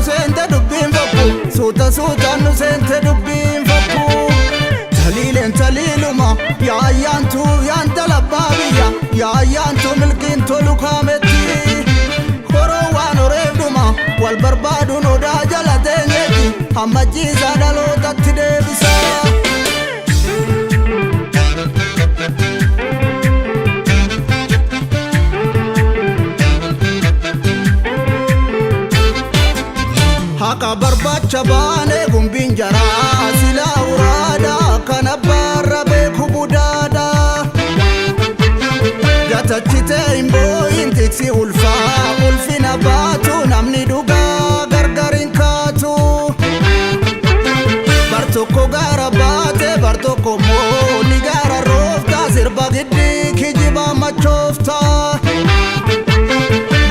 nu seente dubbiin fakku suutaan nu seente dubbiin fakku taliileen taliiluma yaayyaantu yaanta labbaa biyya yaayyaantu milkiin tolu kaametti horoo waan horeefduma wal barbaaduun odaa jala teenyeeti hamma jiisaa dhalootatti deebisa. Haka barbacha baane gumbiin jaraa silaa uraada kana barra beeku budaada gatachitee hin boo'in tiksi ulfina baatu namni dhugaa gargar hin kaatu bar tokko gaara baate bar tokko moo ni gaara roofta sirba giddi kijiba machoofta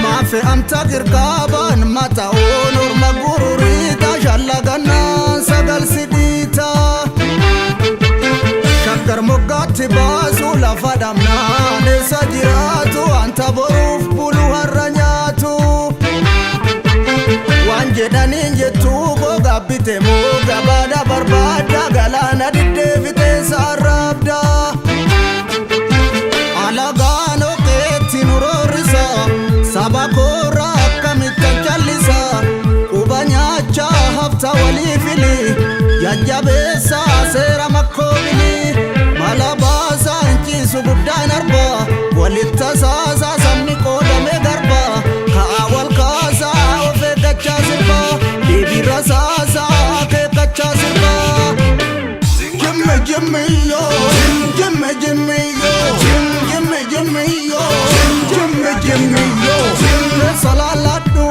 maafe amta girgaaban mata'oon orma gururiita shallagannaan sagal sidhiita shakkar moggaatti baasu lafa dhamnaan eessa jiraatu anta boruuf bulu har'a nyaatu waan jedhaniin jettu gogaa bite moo gabaadha barbaadda galaana diddeebitee saarraabda alagaan oqeetti nu roorrisa saba koora akkamittan callisa quba nyaachaa hafta waliifili jajjabeessa seera makkoobili mala baasaa hinciisu guddaan arba walitta saasaa sabni qoodame garba ka'aa wal kaasaa of eeggachaa sirba deebira saasaa akeekkachaa sirba jimme yo jimme yo jimme yo salaaladhu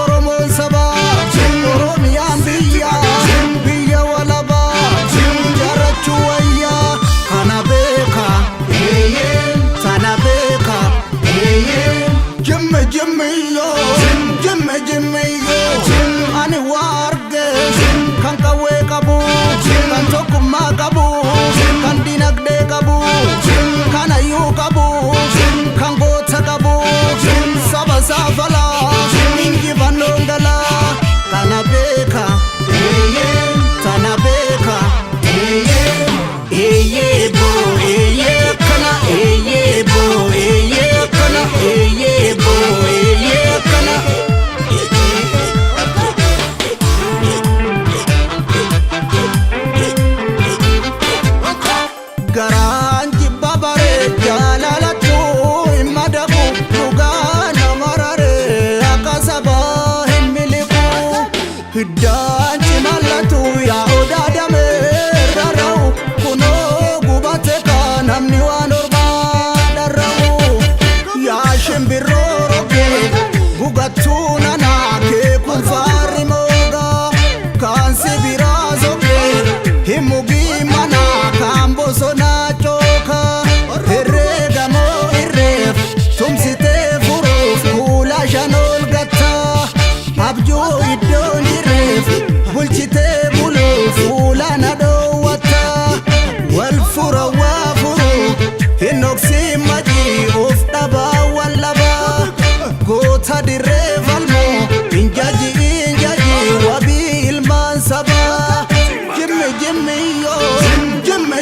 oromoon sabaa oromiyaan biyya walabaa jaarachuu wayyaa kana beeka tana beeka jimme yo ani waa arge kan qawwee qabu kan tokkummaa qabu kan dinagdee qabu kan hayyuu qabu kan goota qabu saba saafala injifannoon gala kana beeka tana beeka bo kana bo kana bo kana garaan jibba bare jaalalatu hin madabu dhugaa nama rare akka sabaa hin miliqu hiddaan cimallatu yaa odaadame rarra'u kunoo gubate ka namni waan ormaa dharra'u yaa shimbirroo roge gugattuu nanaa kee kun faarri moogaa kaan sibiraa soge hin mugii manaa kaan bosonaa cooka herreega moo irreef tumsitee furuuf kuula shan ol gatta abjuu iddoon irreef bulchitee buluuf fuula na dhoowwatta wal fura waa furu hin dhoksin majii of dhabaa wal labaa goota dirree falmoo hin jaji wabii ilmaan sabaa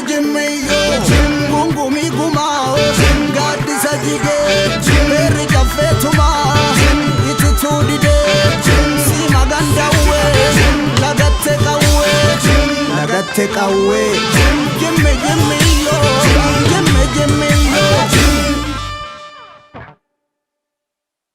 jimme yo gungumi gumaa gaaddisa jigee beerri caffeetumaa itituu didee si magandawwee lagatte qawwee jimme yo